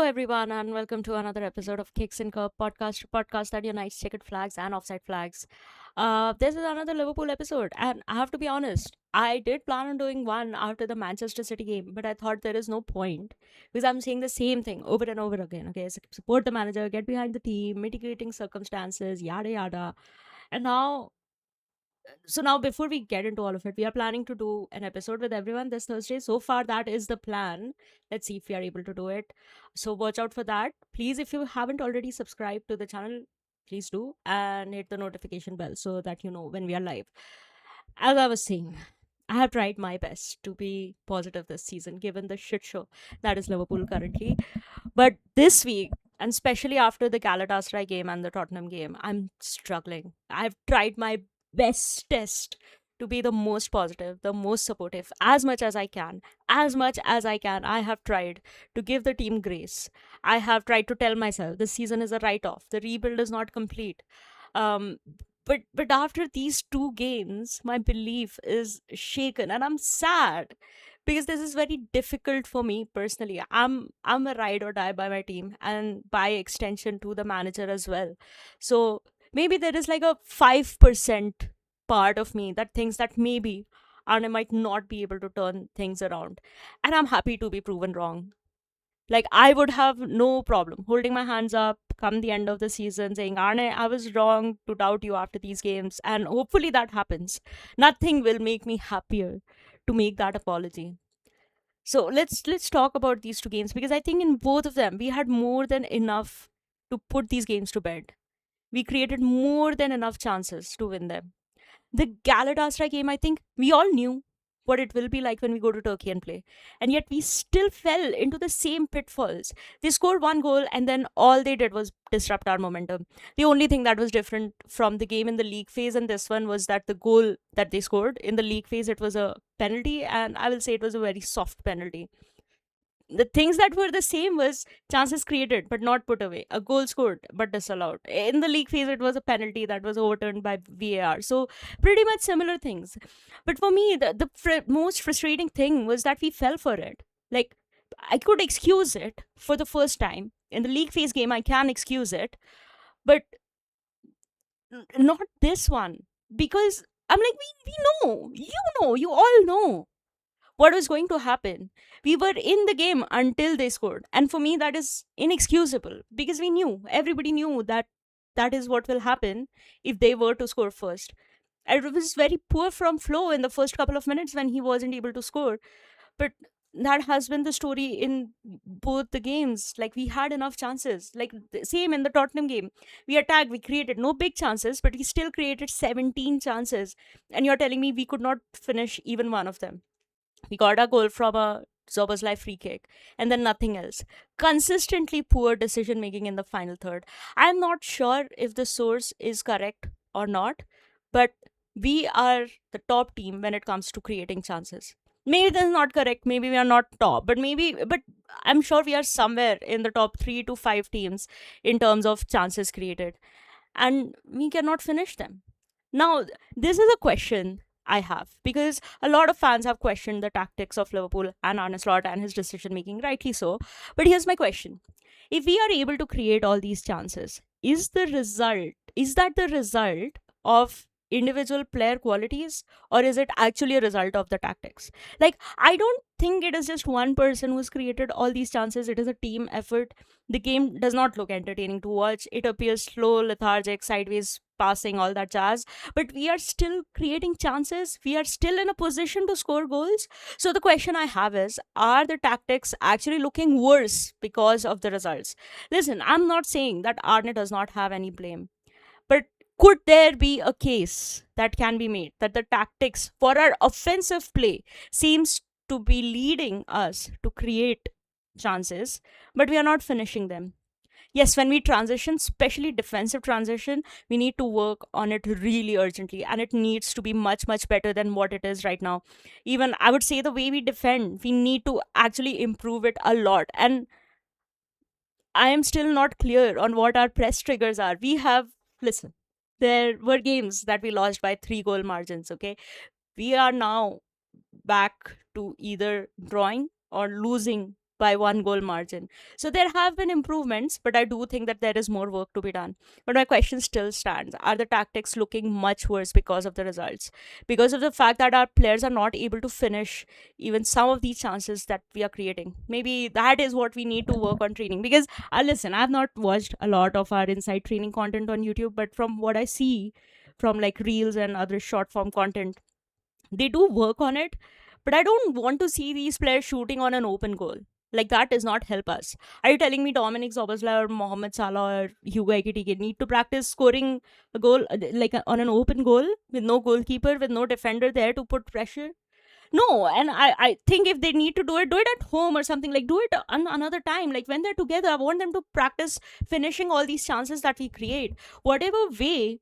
everyone, and welcome to another episode of Kicks and Curb podcast that unites checkered flags and offside flags. This is another Liverpool episode, and I have to be honest, I did plan on doing one after the Manchester City game, but I thought there is no point because I'm saying the same thing over and over again. Okay, support the manager, get behind the team, mitigating circumstances, yada yada. And now before we get into all of it, we are planning to do an episode with everyone this Thursday. So far that is the plan. Let's see if we are able to do it. So watch out for that. Please, if you haven't already subscribed to the channel, please do, and hit the notification bell so that you know when we are live. As I was saying, I have tried my best to be positive this season given the shit show that is Liverpool currently. But this week, and especially after the Galatasaray game and the Tottenham game, I'm struggling. I've tried my best to be the most positive, the most supportive, as much as I can. As much as I can, I have tried to give the team grace. I have tried to tell myself this season is a write off, the rebuild is not complete. Um, but after these two games, my belief is shaken, and I'm sad because this is very difficult for me personally. I'm a ride or die by my team, and by extension to the manager as well. So maybe there is like a 5% part of me that thinks that maybe Arne might not be able to turn things around, and I'm happy to be proven wrong. Like, I would have no problem holding my hands up come the end of the season saying, Arne, I was wrong to doubt you after these games. And hopefully that happens. Nothing will make me happier to make that apology. So let's talk about these two games because I think in both of them we had more than enough to put these games to bed. We created more than enough chances to win them. The Galatasaray game, I think we all knew what it will be like when we go to Turkey and play. And yet we still fell into the same pitfalls. They scored one goal and then all they did was disrupt our momentum. The only thing that was different from the game in the league phase and this one was that the goal that they scored in the league phase, it was a penalty, and I will say it was a very soft penalty. The things that were the same was chances created but not put away, a goal scored but disallowed. In the league phase, it was a penalty that was overturned by VAR. So pretty much similar things. But for me, the most frustrating thing was that we fell for it. Like, I could excuse it for the first time in the league phase game. I can excuse it, but not this one, because I'm like, we know, you all know what was going to happen. We were in the game until they scored. And for me, that is inexcusable because we knew, everybody knew that that is what will happen if they were to score first. And it was very poor from Flo in the first couple of minutes when he wasn't able to score. But that has been the story in both the games. Like, we had enough chances. Like, same in the Tottenham game. We attacked, we created no big chances, but we still created 17 chances. And you're telling me we could not finish even one of them. We got a goal from a Zoboslai free kick, and then nothing else. Consistently poor decision making in the final third. I'm not sure if the source is correct or not, but we are the top team when it comes to creating chances. Maybe that's not correct. Maybe we are not top, but I'm sure we are somewhere in the top 3 to 5 teams in terms of chances created, and we cannot finish them. Now, this is a question I have because a lot of fans have questioned the tactics of Liverpool and Arne Slot and his decision making, rightly so. But here's my question: if we are able to create all these chances, is that the result of individual player qualities, or is it actually a result of the tactics? Like, I don't think it is just one person who's created all these chances. It is a team effort. The game does not look entertaining to watch. It appears slow, lethargic, sideways passing, all that jazz. But we are still creating chances. We are still in a position to score goals. So the question I have is, are the tactics actually looking worse because of the results? Listen, I'm not saying that Arne does not have any blame. But could there be a case that can be made that the tactics for our offensive play seems to be leading us to create chances, but we are not finishing them? Yes, when we transition, especially defensive transition, we need to work on it really urgently, and it needs to be much better than what it is right now. Even I would say the way we defend, we need to actually improve it a lot. And I am still not clear on what our press triggers are. We have, listen, there were games that we lost by 3 goal margins, okay? We are now back to either drawing or losing by 1 goal margin. So there have been improvements, but I do think that there is more work to be done. But my question still stands. Are the tactics looking much worse because of the results? Because of the fact that our players are not able to finish even some of these chances that we are creating? Maybe that is what we need to work on training. Because listen, I've not watched a lot of our inside training content on YouTube, but from what I see from like reels and other short form content, they do work on it, but I don't want to see these players shooting on an open goal. Like, that does not help us. Are you telling me Dominic Szoboszlai or Mohamed Salah or Hugo Ekitike need to practice scoring a goal on an open goal with no goalkeeper, with no defender there to put pressure? No, and I think if they need to do it at home or something, like do it another time. Like when they're together, I want them to practice finishing all these chances that we create. Whatever way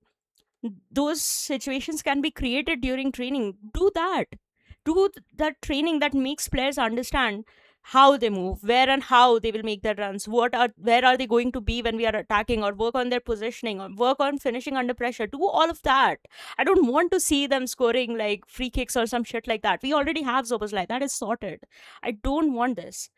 those situations can be created during training, do that training that makes players understand how they move, where and how they will make their runs, where are they going to be when we are attacking, or work on their positioning, or work on finishing under pressure. Do all of that. I don't want to see them scoring like free kicks or some shit like that. We already have Zoboslai, that is sorted. I don't want this.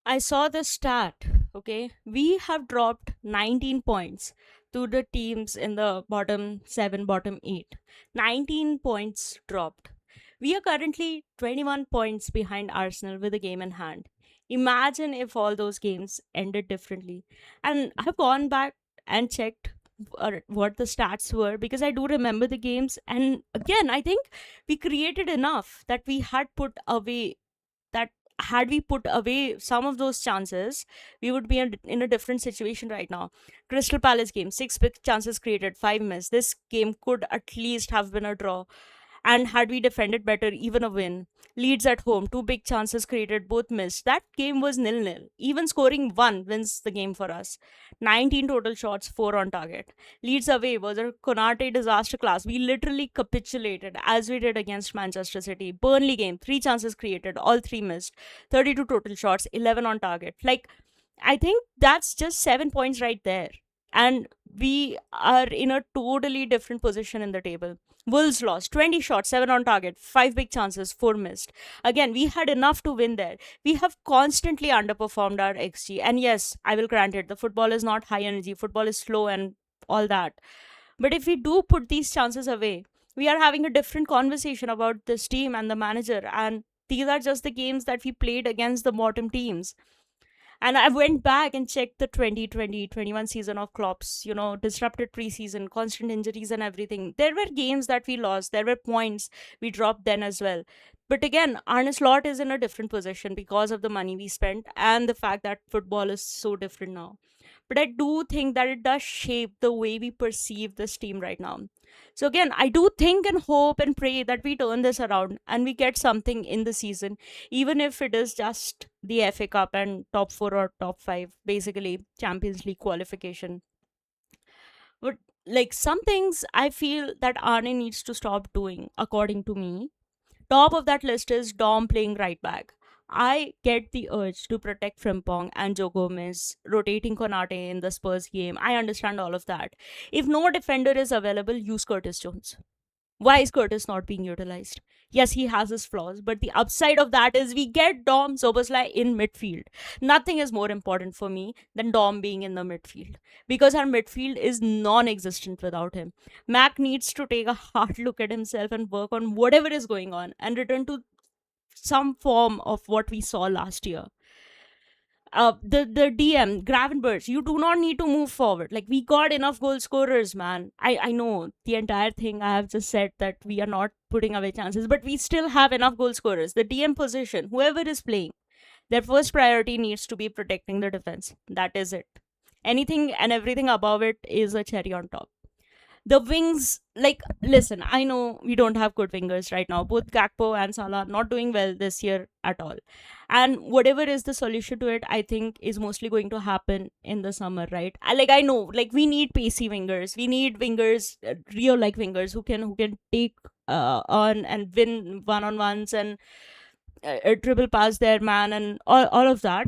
I saw the stat, okay? We have dropped 19 points to the teams in the bottom 7, bottom 8. 19 points dropped. We are currently 21 points behind Arsenal with a game in hand. Imagine if all those games ended differently. And I've gone back and checked what the stats were, because I do remember the games. And again, I think we created enough that we had put away that had we put away some of those chances, we would be in a different situation right now. Crystal Palace game, 6 big chances created, 5 missed. This game could at least have been a draw. And had we defended better, even a win. Leeds at home, 2 big chances created, both missed. That game was 0-0. Even scoring one wins the game for us. 19 total shots, 4 on target. Leeds away was a Konate disaster class. We literally capitulated as we did against Manchester City. Burnley game, 3 chances created, all 3 missed. 32 total shots, 11 on target. Like, I think that's just 7 points right there. And we are in a totally different position in the table. Wolves lost 20 shots, 7 on target, 5 big chances, 4 missed. Again, we had enough to win there. We have constantly underperformed our XG. And yes, I will grant it, the football is not high energy, football is slow and all that. But if we do put these chances away, we are having a different conversation about this team and the manager. And these are just the games that we played against the bottom teams. And I went back and checked the 2020-21 season of Klopp's, disrupted preseason, constant injuries and everything. There were games that we lost. There were points we dropped then as well. But again, Arne Slot is in a different position because of the money we spent and the fact that football is so different now. But I do think that it does shape the way we perceive this team right now. So again, I do think and hope and pray that we turn this around and we get something in the season, even if it is just the FA Cup and top 4 or top 5, basically Champions League qualification. But like, some things I feel that Arne needs to stop doing, according to me. Top of that list is Dom playing right back. I get the urge to protect Frimpong and Joe Gomez, rotating Konate in the Spurs game. I understand all of that. If no defender is available, use Curtis Jones. Why is Curtis not being utilized? Yes, he has his flaws, but the upside of that is we get Dom Szoboszlai in midfield. Nothing is more important for me than Dom being in the midfield, because our midfield is non-existent without him. Mac needs to take a hard look at himself and work on whatever is going on and return to some form of what we saw last year. The DM Gravenberch, you do not need to move forward. Like, we got enough goal scorers, man. I know the entire thing I have just said that we are not putting away chances, but we still have enough goal scorers. The DM position, whoever is playing, their first priority needs to be protecting the defense. That is it. Anything and everything above it is a cherry on top. The wings, like, listen, I know we don't have good wingers right now. Both Gakpo and Salah not doing well this year at all. And whatever is the solution to it, I think is mostly going to happen in the summer, right? I know, like, we need pacey wingers. We need wingers, real like wingers who can take on and win one-on-ones and dribble past their man and all of that.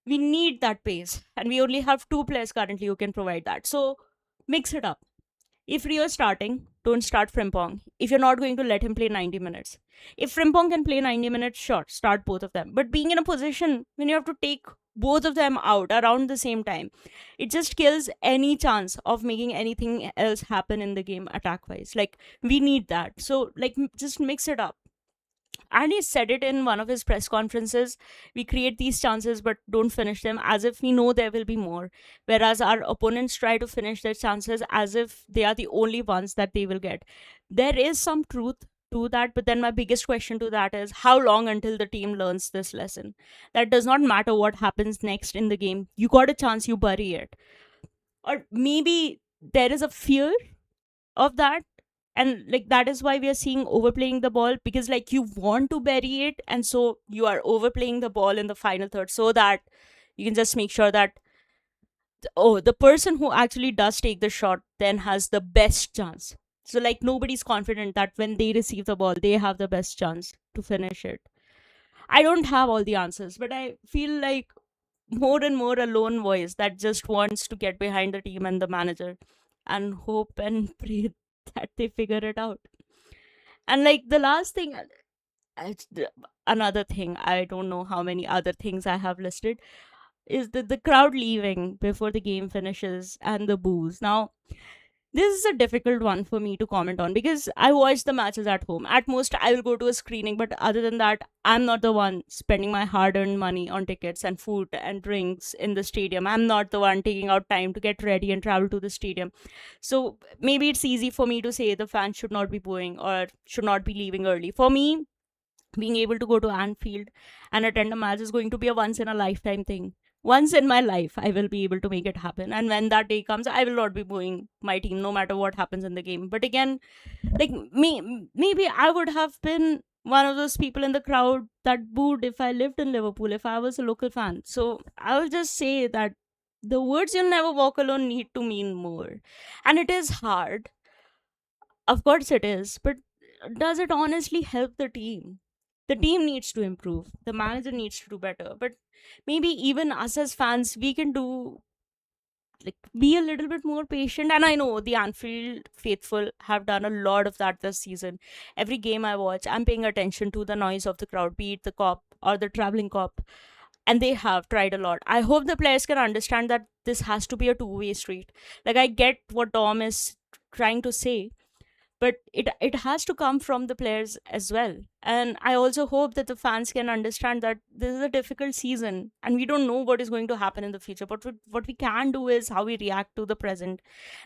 We need that pace. And we only have 2 players currently who can provide that. So mix it up. If Rio is starting, don't start Frimpong if you're not going to let him play 90 minutes. If Frimpong can play 90 minutes, sure, start both of them. But being in a position when you have to take both of them out around the same time, it just kills any chance of making anything else happen in the game attack wise. Like, we need that. So, like, just mix it up. And he said it in one of his press conferences. We create these chances but don't finish them as if we know there will be more, whereas our opponents try to finish their chances as if they are the only ones that they will get. There is some truth to that, but then my biggest question to that is how long until the team learns this lesson, that does not matter what happens next in the game, you got a chance, you bury it. Or maybe there is a fear of that, and like that is why we are seeing overplaying the ball, because like you want to bury it, and so you are overplaying the ball in the final third so that you can just make sure that, oh, the person who actually does take the shot then has the best chance. So like nobody's confident that when they receive the ball they have the best chance to finish it. I don't have all the answers, but I feel like more and more a lone voice that just wants to get behind the team and the manager and hope and pray that they figure it out. And like the last thing, another thing, I don't know how many other things I have listed, is the crowd leaving before the game finishes and the boos. Now, this is a difficult one for me to comment on because I watch the matches at home. At most, I will go to a screening, but other than that, I'm not the one spending my hard earned money on tickets and food and drinks in the stadium. I'm not the one taking out time to get ready and travel to the stadium. So maybe it's easy for me to say the fans should not be booing or should not be leaving early. For me, being able to go to Anfield and attend a match is going to be a once in a lifetime thing. Once in my life, I will be able to make it happen. And when that day comes, I will not be booing my team no matter what happens in the game. But again, like maybe I would have been one of those people in the crowd that booed if I lived in Liverpool, if I was a local fan. So I will just say that the words "you'll never walk alone" need to mean more. And it is hard. Of course it is. But does it honestly help the team? The team needs to improve. The manager needs to do better. But maybe even us as fans, we can do, like, be a little bit more patient. And I know the Anfield faithful have done a lot of that this season. Every game I watch, I'm paying attention to the noise of the crowd, be it the cop or the traveling cop. And they have tried a lot. I hope the players can understand that this has to be a two-way street. Like, I get what Tom is trying to say, but it has to come from the players as well. And I also hope that the fans can understand that this is a difficult season and we don't know what is going to happen in the future, but what we can do is how we react to the present.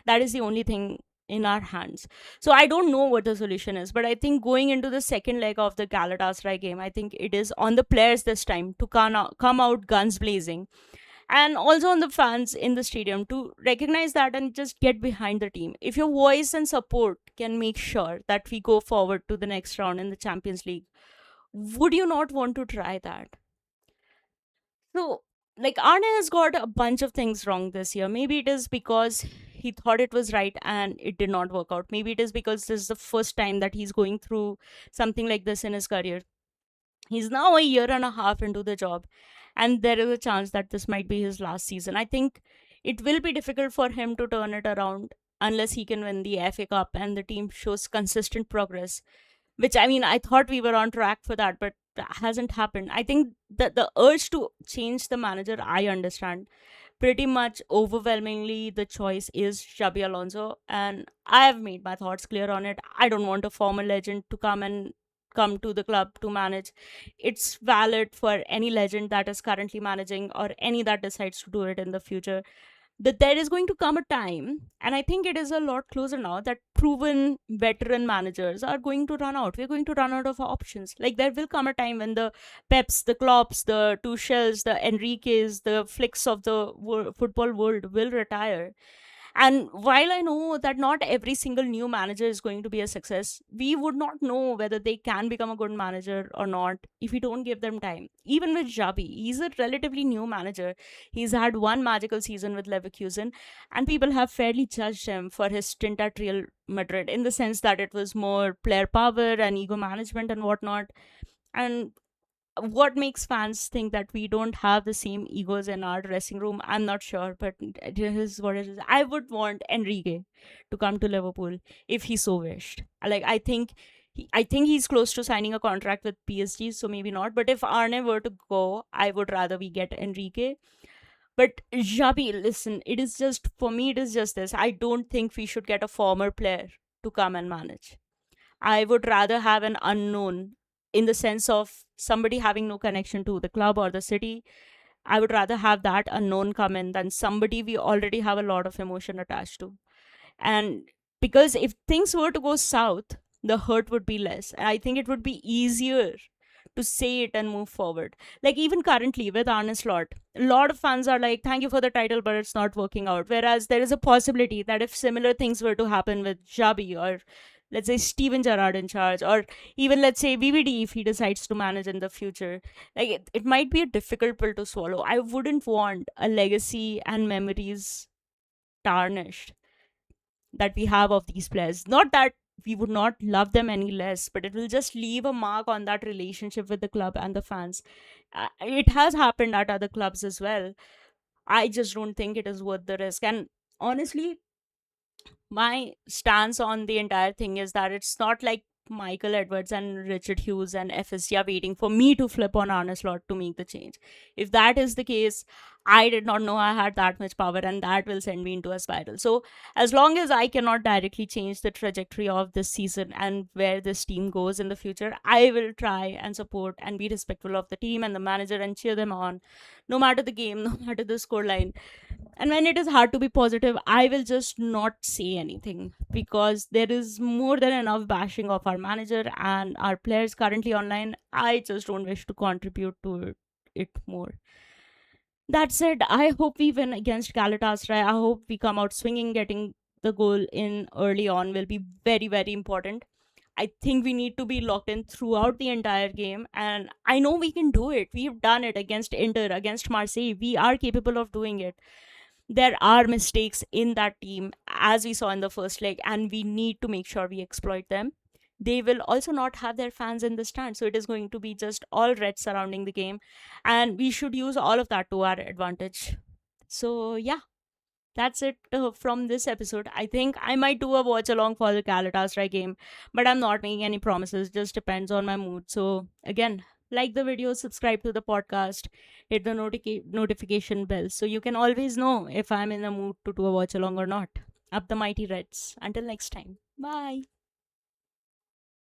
That is the only thing in our hands. So I don't know what the solution is, but I think going into the second leg of the Galatasaray game, I think it is on the players this time to come out guns blazing, and also on the fans in the stadium to recognize that and just get behind the team. If your voice and support can make sure that we go forward to the next round in the Champions League, would you not want to try that? So, like, Arne has got a bunch of things wrong this year. Maybe it is because he thought it was right and it did not work out. Maybe it is because this is the first time that he's going through something like this in his career. He's now a year and a half into the job, and there is a chance that this might be his last season. I think it will be difficult for him to turn it around unless he can win the FA Cup and the team shows consistent progress. Which, I mean, I thought we were on track for that, but that hasn't happened. I think that the urge to change the manager, I understand. Pretty much overwhelmingly, the choice is Xabi Alonso, and I have made my thoughts clear on it. I don't want a former legend to come to the club to manage. It's valid for any legend that is currently managing or any that decides to do it in the future. That there is going to come a time, and I think it is a lot closer now, that proven veteran managers are going to run out. We're going to run out of options. Like, there will come a time when the Peps, the Klopps, the Tuchels, the Enriques, the Flicks of the football world will retire. And while I know that not every single new manager is going to be a success, we would not know whether they can become a good manager or not if we don't give them time. Even with Xabi, he's a relatively new manager. He's had one magical season with Leverkusen, and people have fairly judged him for his stint at Real Madrid in the sense that it was more player power and ego management and whatnot. And what makes fans think that we don't have the same egos in our dressing room? I'm not sure, but it is what it is. I would want Enrique to come to Liverpool if he so wished. Like, I think he's close to signing a contract with PSG, so maybe not. But if Arne were to go, I would rather we get Enrique. But Javi, listen, it is just, for me, it is just this. I don't think we should get a former player to come and manage. I would rather have an unknown, in the sense of somebody having no connection to the club or the city. I would rather have that unknown come in than somebody we already have a lot of emotion attached to. And because if things were to go south, the hurt would be less. And I think it would be easier to say it and move forward. Like, even currently with Arne Slot, a lot of fans are like, thank you for the title, but it's not working out. Whereas there is a possibility that if similar things were to happen with Jabi, or let's say Steven Gerrard in charge, or even let's say VVD if he decides to manage in the future, like it might be a difficult pill to swallow. I wouldn't want a legacy and memories tarnished that we have of these players. Not that we would not love them any less, but it will just leave a mark on that relationship with the club and the fans. It has happened at other clubs as well. I just don't think it is worth the risk. And honestly, my stance on the entire thing is that it's not like Michael Edwards and Richard Hughes and FSG are waiting for me to flip on Arne Slot to make the change. If that is the case, I did not know I had that much power, and that will send me into a spiral. So, as long as I cannot directly change the trajectory of this season and where this team goes in the future, I will try and support and be respectful of the team and the manager and cheer them on, no matter the game, no matter the scoreline. And when it is hard to be positive, I will just not say anything, because there is more than enough bashing of our manager and our players currently online. I just don't wish to contribute to it more. That said, I hope we win against Galatasaray. I hope we come out swinging. Getting the goal in early on will be very, very important. I think we need to be locked in throughout the entire game. And I know we can do it. We've done it against Inter, against Marseille. We are capable of doing it. There are mistakes in that team, as we saw in the first leg, and we need to make sure we exploit them. They will also not have their fans in the stand, so it is going to be just all red surrounding the game, and we should use all of that to our advantage. So, yeah, that's it from this episode. I think I might do a watch along for the Galatasaray game, but I'm not making any promises. Just depends on my mood. So again, like the video, subscribe to the podcast, hit the notification bell so you can always know if I'm in the mood to do a watch along or not. Up the mighty Reds. Until next time. Bye.